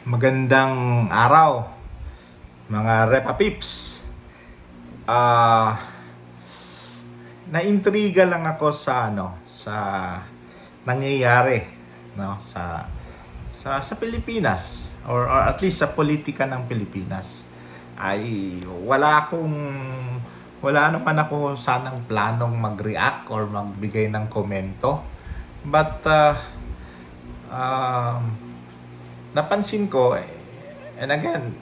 Magandang araw, mga Repa Pips. Naintriga lang ako sa nangyayari, no, sa Pilipinas, or at least sa politika ng Pilipinas. Ay wala naman ako sanang planong mag-react or magbigay ng komento. But napansin ko, and again,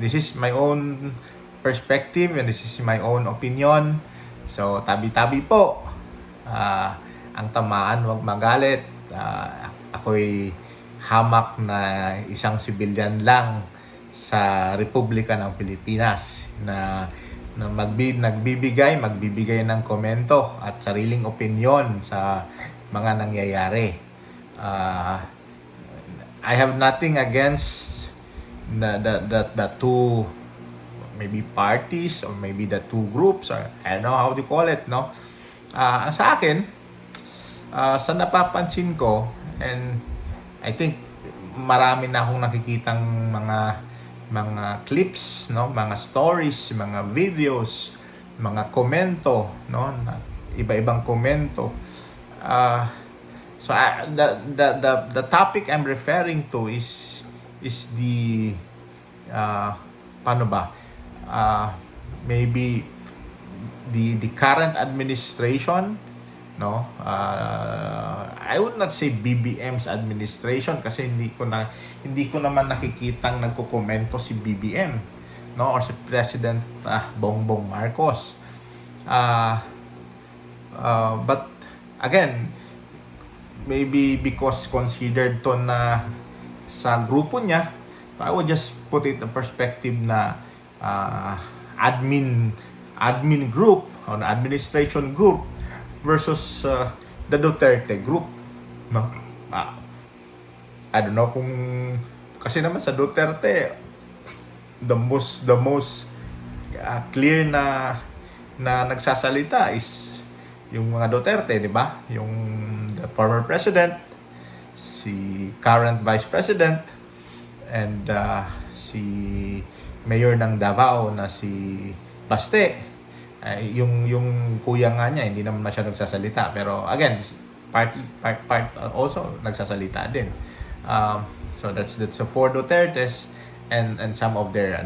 this is my own perspective and this is my own opinion. So, tabi-tabi po. Ang tamaan, wag magalit. Ako'y hamak na isang sibilyan lang sa Republika ng Pilipinas na magbibigay ng komento at sariling opinion sa mga nangyayari. I have nothing against the two maybe parties or maybe the two groups, or I don't know how to call it, no? Sa akin, sa napapansin ko, and I think marami na akong nakikitang mga clips, no, mga stories, mga videos, mga komento, no, iba-ibang komento. So the topic I'm referring to is the paano ba? Maybe the current administration, no? I would not say BBM's administration kasi hindi ko naman nakikitang nagko-komento si BBM, no, or si President Bongbong Marcos. But again, maybe because considered to na sa grupo niya, I would just put it in perspective na admin group or administration group versus the Duterte group, no? I don't know kung kasi naman sa Duterte the most clear na nagsasalita is yung mga Duterte, di ba? Yung the former president, si current vice president, and si mayor ng Davao na si Baste. Yung kuya nga niya, hindi naman siya nagsasalita. Pero again, part also nagsasalita din. So that's the four Dutertes and some of their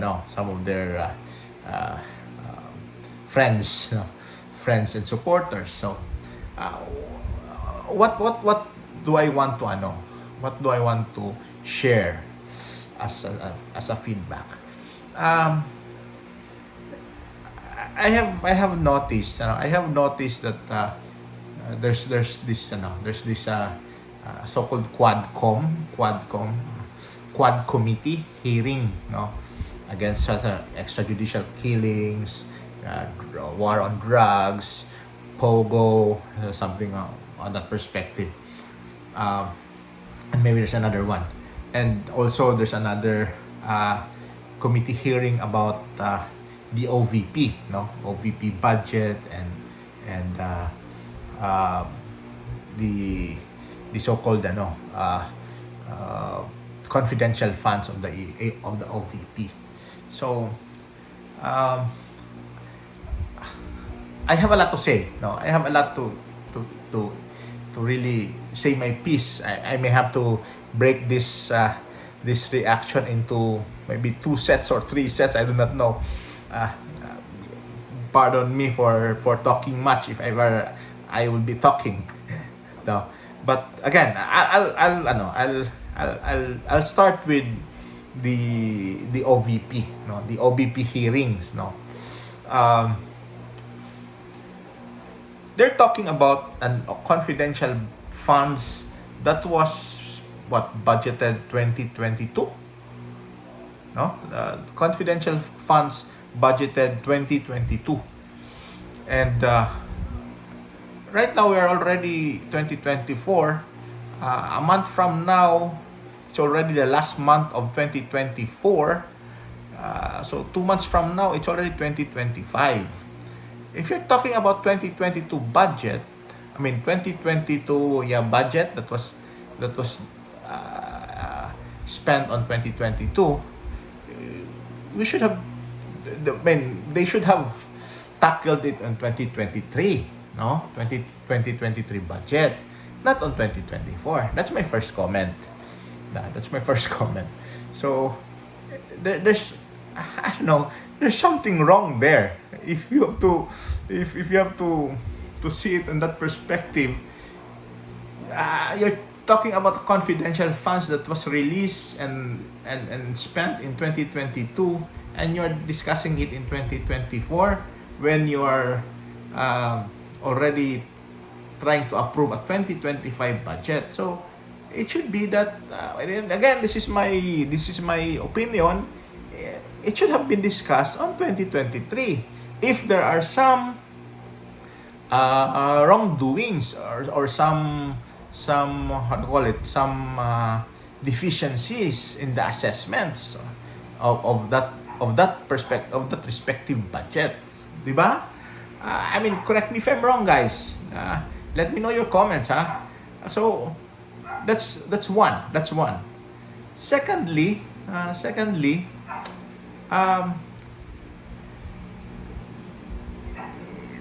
friends, friends and supporters. So what do I want to what do I want to share as a feedback? I have noticed that there's this so-called quad committee hearing, no, against extrajudicial killings, war on drugs, pogo, something on that perspective, and maybe there's another one, and also there's another committee hearing about the OVP, no, OVP budget and the so-called confidential funds of the OVP. So I have a lot to say, no, I have a lot to really say my piece. I may have to break this reaction into maybe 2 sets or 3 sets. I do not know. Pardon me for talking much if ever I will be talking. No, but again, I'll start with the OVP, no, the OVP hearings, no. They're talking about confidential funds that was budgeted 2022, no, confidential funds budgeted 2022, and right now we are already 2024. A month from now, it's already the last month of 2024. So 2 months from now, it's already 2025. If you're talking about 2022 budget, 2022 budget that was spent on 2022, we should have, they should have tackled it on 2023, no? 2023 budget, not on 2024. That's my first comment. That's my first comment. So, there's, I don't know, there's something wrong there. If you have to, if you have to see it in that perspective, you're talking about confidential funds that was released and spent in 2022, and you're discussing it in 2024 when you are already trying to approve a 2025 budget. So it should be that again, this is my opinion. It should have been discussed on 2023 if there are some wrongdoings or some how to call it, some deficiencies in the assessments of that respective budget, di ba? I mean, correct me if I'm wrong, guys. Let me know your comments, ha. So that's one. Secondly,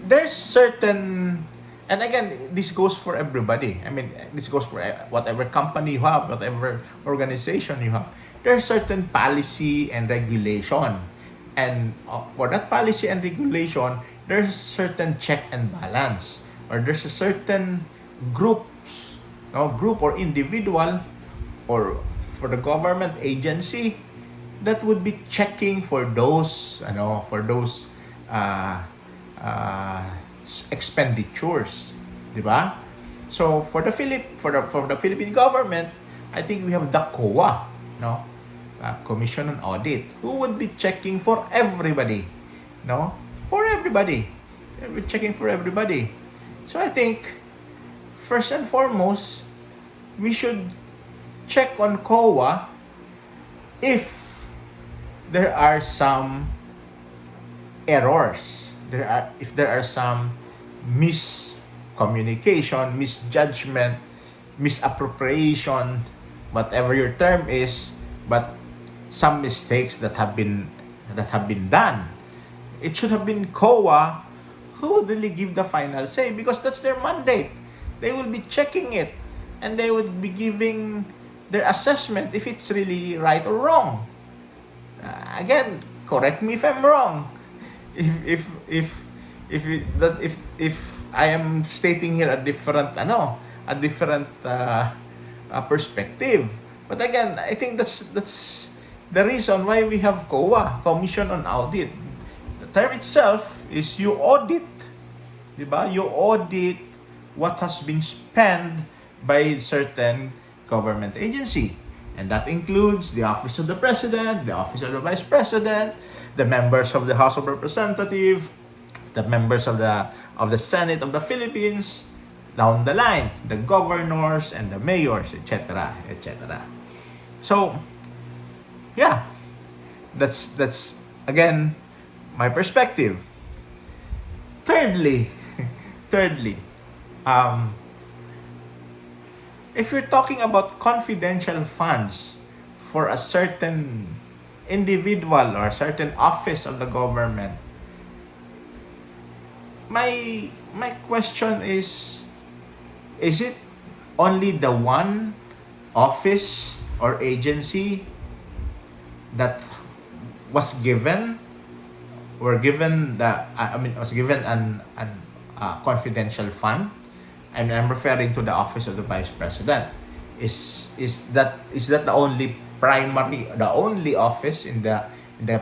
there's certain, and again, this goes for everybody. I mean, this goes for whatever company you have, whatever organization you have. There's certain policy and regulation, and for that policy and regulation, there's certain check and balance, or there's a certain group or individual, or for the government agency that would be checking for those, expenditures, di ba? So for the Philippine government, I think we have the COA, Commission on Audit, who would be checking for everybody, for everybody. We're checking for everybody. So I think first and foremost, we should check on COA if there are some errors, if there are some miscommunication, misjudgment, misappropriation, whatever your term is, but some mistakes that have been done. It should have been COA who would really give the final say, because that's their mandate. They will be checking it, and they would be giving their assessment if it's really right or wrong. Again, correct me if I'm wrong. If I am stating here a different perspective. But again, I think that's the reason why we have COA, Commission on Audit. The term itself is you audit, di ba? You audit what has been spent by certain government agency. And that includes the Office of the President, the Office of the Vice President, the members of the House of Representatives, the members of the Senate of the Philippines, down the line, the governors and the mayors, etc., etc. So, yeah, that's again my perspective. Thirdly, if you're talking about confidential funds for a certain individual or a certain office of the government, my question is it only the one office or agency that was given an confidential fund? And I'm referring to the Office of the Vice President. Is that the only office in the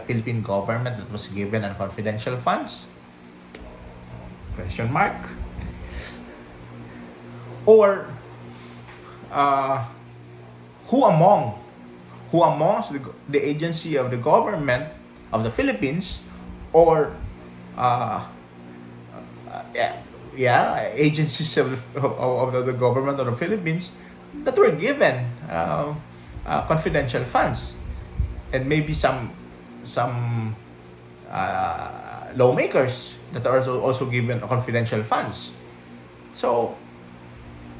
Philippine government that was given an confidential funds? Question mark. Or who amongst the agency of the government of the Philippines, or agencies of the government of the Philippines that were given confidential funds, and maybe some lawmakers that are also given confidential funds. So,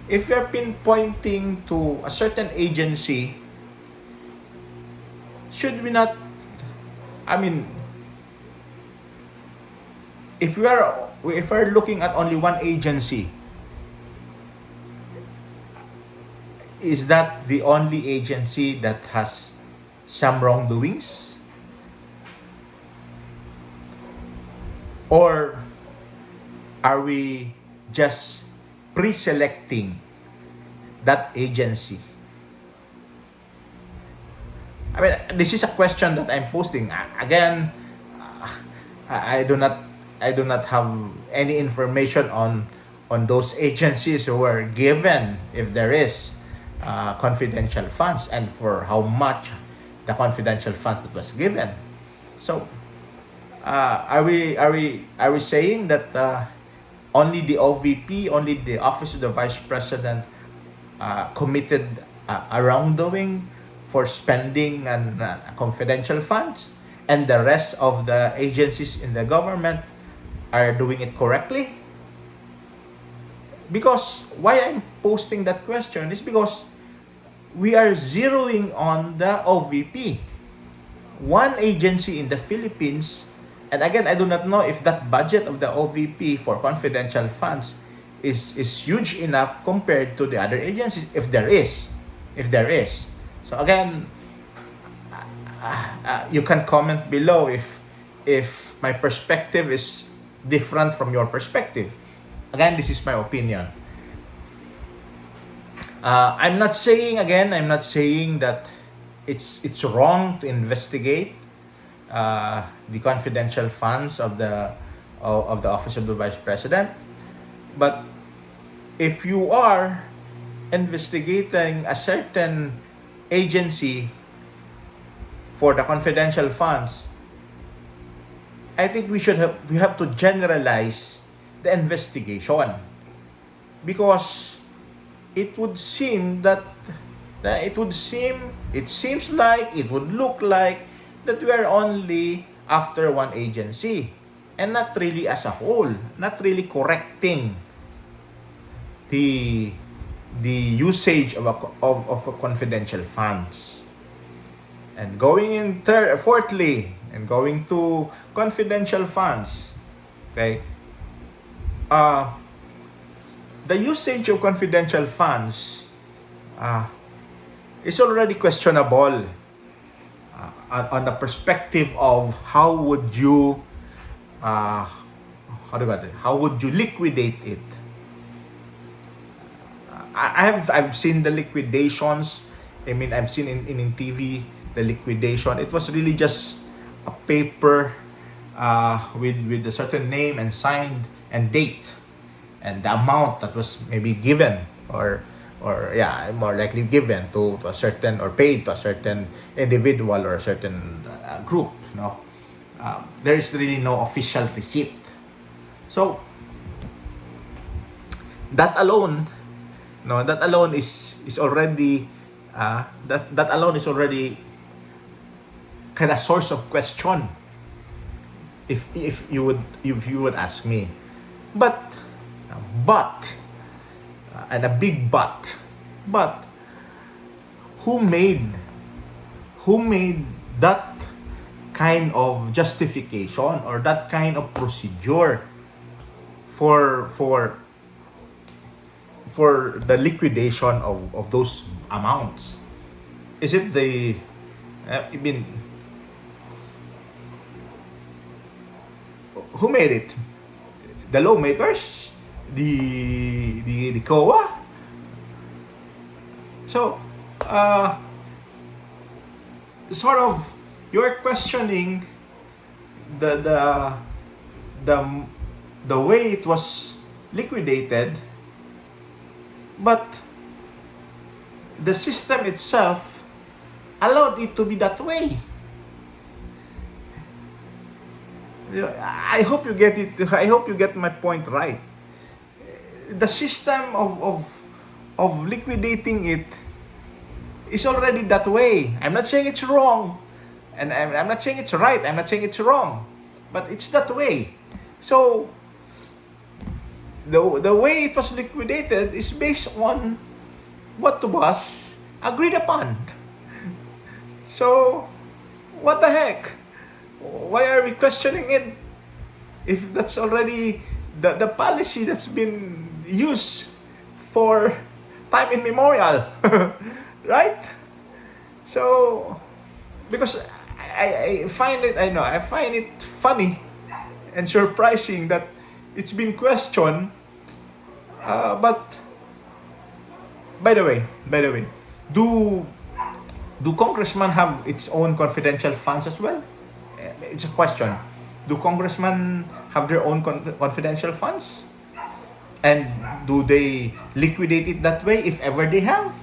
if you're pinpointing to a certain agency should we not, I mean, if we're looking at only one agency, is that the only agency that has some wrongdoings? Or are we just pre-selecting that agency? I mean, this is a question that I'm posting. Again, I do not have any information on those agencies who were given, if there is, confidential funds, and for how much the confidential funds that was given. So, are we saying that only the OVP, only the Office of the Vice President committed a wrongdoing for spending and confidential funds, and the rest of the agencies in the government are doing it correctly? Because why I'm posting that question is because we are zeroing on the OVP, one agency in the Philippines. And again, I do not know if that budget of the OVP for confidential funds is huge enough compared to the other agencies, if there is. So again, you can comment below if my perspective is different from your perspective. Again, this is my opinion. I'm not saying that it's wrong to investigate the confidential funds of the Office of the Vice President. But if you are investigating a certain agency for the confidential funds, I think we have to generalize the investigation, because it would look like that we are only after one agency and not really as a whole, not really correcting the usage of confidential funds. And fourthly, and going to confidential funds, okay, the usage of confidential funds is already questionable on the perspective of how would you liquidate it. I've seen the liquidations. I mean, I've seen in TV the liquidation. It was really just a paper with a certain name and signed and date, and the amount that was maybe given or more likely given to a certain, or paid to a certain individual or a certain group. There is really no official receipt. So that alone is already that alone is already kind of source of question, if you would ask me. But and a big but who made that kind of justification or that kind of procedure for the liquidation of those amounts? Is it the who made it? The lawmakers? The COA? So, sort of, you're questioning the way it was liquidated, but the system itself allowed it to be that way. I hope you get it. I hope you get my point right. The system of liquidating it is already that way. I'm not saying it's wrong, and I'm not saying it's right. I'm not saying it's wrong, but it's that way. So the way it was liquidated is based on what was agreed upon. So What the heck? Why are we questioning it if that's already the policy that's been used for time immemorial? Right? So, because I find it, I find it funny and surprising that it's been questioned. But by the way, do do congressmen have its own confidential funds as well? It's a question. Do congressmen have their own confidential funds? And do they liquidate it that way if ever they have?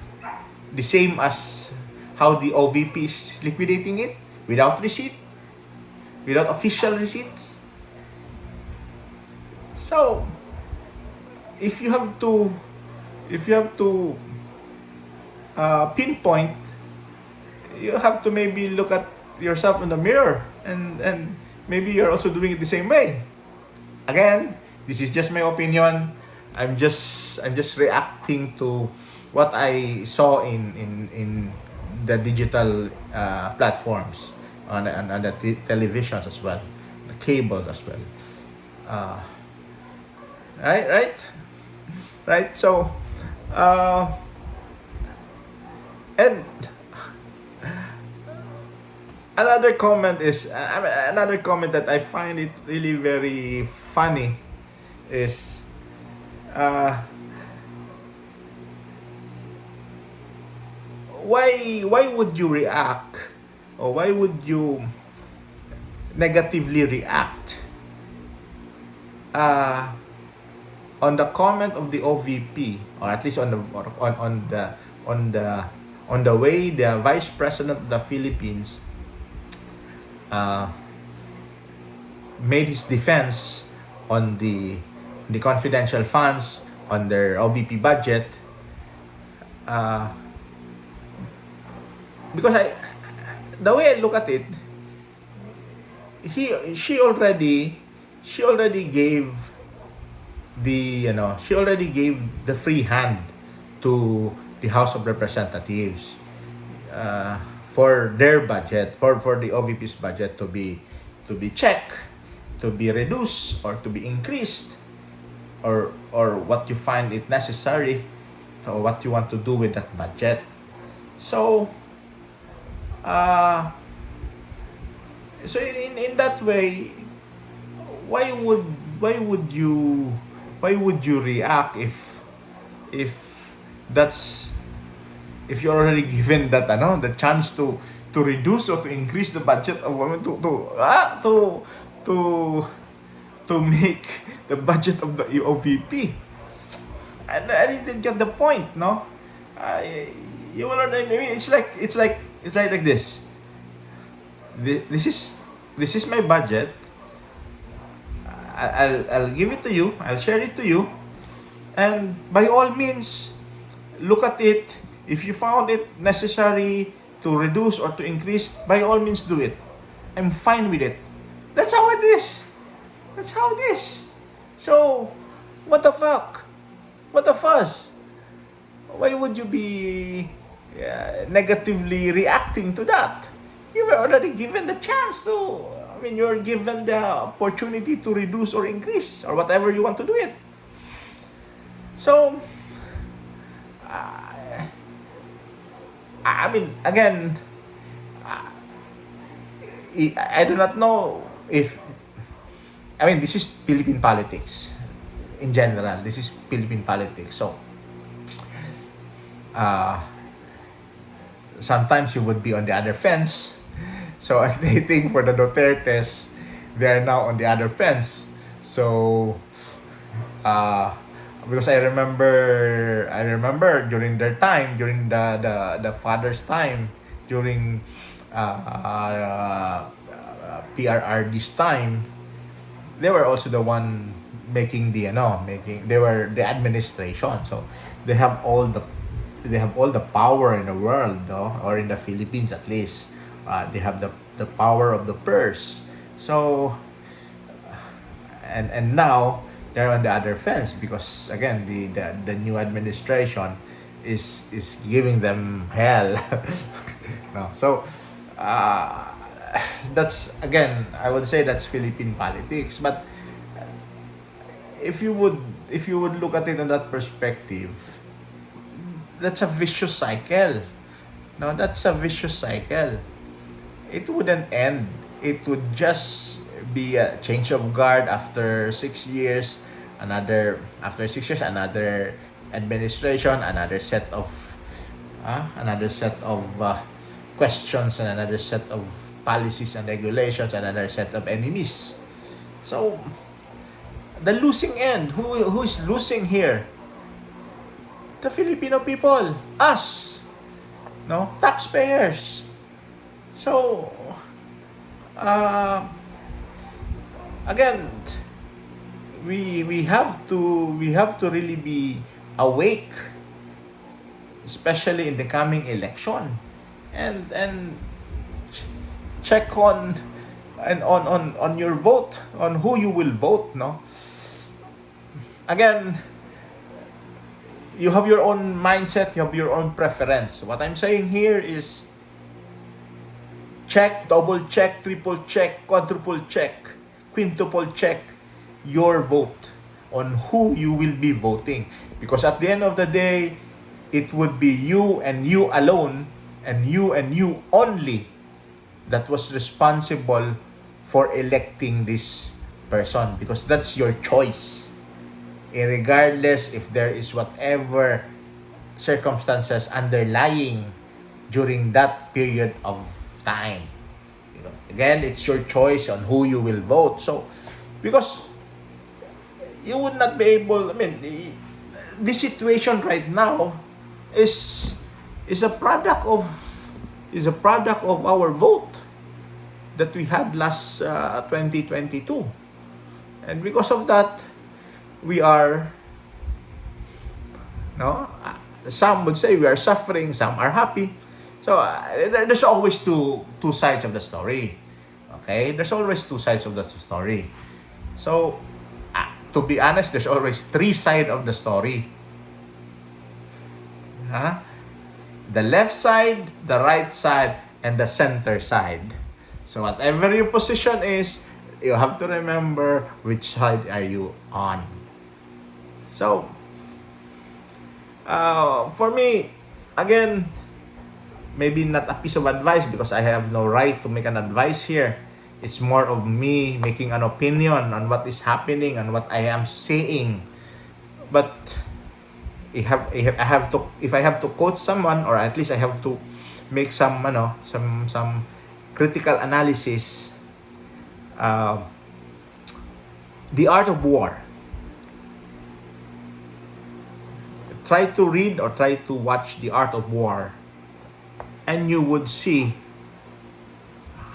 The same as how the OVP is liquidating it without receipt, without official receipts. So, if you have to, if you have to pinpoint, you have to maybe look at yourself in the mirror, and maybe you're also doing it the same way. Again, this is just my opinion. I'm just reacting to what I saw in the digital platforms on the televisions as well, the cables as well. Uh, right, right. So, uh, and another comment that I find it really very funny is, uh, why would you react, or why would you negatively react uh, on the comment of the OVP, or at least on the on the on the way the Vice President of the Philippines uh, made his defense on the confidential funds on their OVP budget, uh, because the way I look at it, he she already gave she already gave the free hand to the House of Representatives, for their budget, for the OVP's budget to be checked, to be reduced, or to be increased, or what you find it necessary, or what you want to do with that budget. So, uh, in that way, why would why would you react if that's if you're already given that the chance to reduce or to increase the budget of women, to to make the budget of the OVP? And I didn't get the point, no. You will I mean, it's like this. This is my budget. I'll give it to you. I'll share it to you, and by all means, look at it. If you found it necessary to reduce or to increase, by all means do it. I'm fine with it. That's how it is. That's how it is. So, what the fuck? What the fuss? Why would you be negatively reacting to that? You were already given the chance to. I mean, you're given the opportunity to reduce or increase or whatever you want to do it. So, I mean, again, I do not know if. I mean, this is Philippine politics in general. This is Philippine politics. So, sometimes you would be on the other fence. So, I think for the Dutertes, they are now on the other fence. So, because I remember during their time, during the father's time, during PRRD's time, they were also the one making they were the administration. So they have all the power in the world, no? Or in the Philippines at least. They have the power of the purse. So, and now they're on the other fence because again the new administration is giving them hell. No, so that's, again, I would say that's Philippine politics. But if you would if you would look at it in that perspective, that's a vicious cycle. No, that's a vicious cycle. It wouldn't end. It would just be a change of guard after 6 years, after 6 years, another administration, another set of questions, and another set of policies and regulations, another set of enemies. So the losing end, who is losing here? The Filipino people, us, no, taxpayers. So uh, again, we have to really be awake, especially in the coming election, and check on your vote, on who you will vote. No, again, you have your own mindset, you have your own preference. What I'm saying here is check, double check, triple check, quadruple check, quintuple check your vote on who you will be voting. Because at the end of the day, it would be you and you alone, and you only, that was responsible for electing this person, because that's your choice. Regardless if there is whatever circumstances underlying during that period of time. Again, it's your choice on who you will vote. So, because you would not be able, I mean, this situation right now is a product of our vote that we had last 2022. And because of that, we are, no, some would say we are suffering, some are happy. So there's always two sides of the story. Okay, there's always two sides of the story. So to be honest, there's always three sides of the story. The left side, the right side, and the center side. So whatever your position is, you have to remember which side are you on. So for me, again, maybe not a piece of advice, because I have no right to make an advice here. It's more of me making an opinion on what is happening and what I am saying. But if I have to quote someone, or at least I have to make some critical analysis, The Art of War. Try to read or try to watch The Art of War, and you would see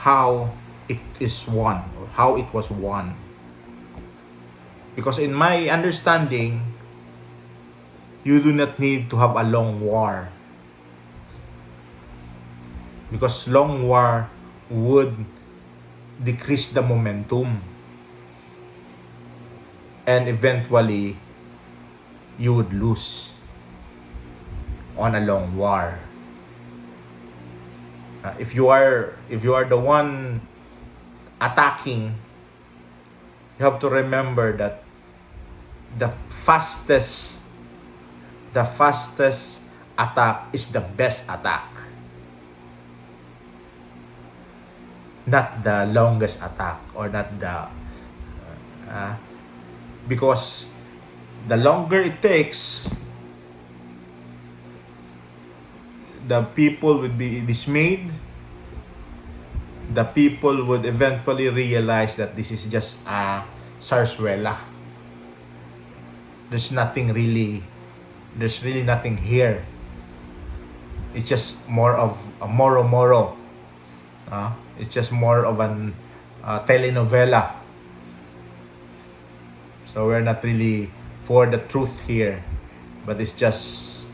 how it is won, or how it was won. Because in my understanding, you do not need to have a long war. Because long war would decrease the momentum. And eventually, you would lose on a long war. If you are the one attacking, you have to remember that the fastest attack is the best attack, not the longest attack, or not the because the longer it takes, the people would be dismayed. The people would eventually realize that this is just a sarsuela. There's really nothing here. It's just more of a moro-moro. It's just more of an telenovela. So we're not really for the truth here, but it's just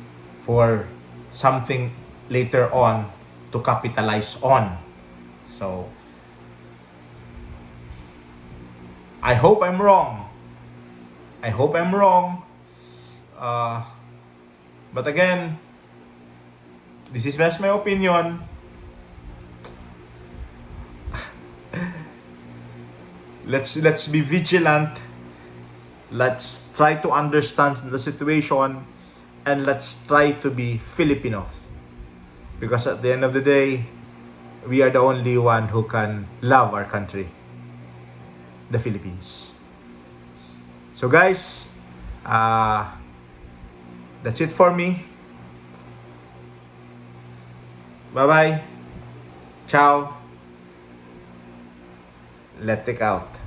for something later on to capitalize on. So I hope I'm wrong. But again, this is just my opinion. let's be vigilant. Let's try to understand the situation, and let's try to be Filipino. Because at the end of the day, we are the only one who can love our country, the Philippines. So guys, that's it for me. Bye-bye. Ciao. Let it out.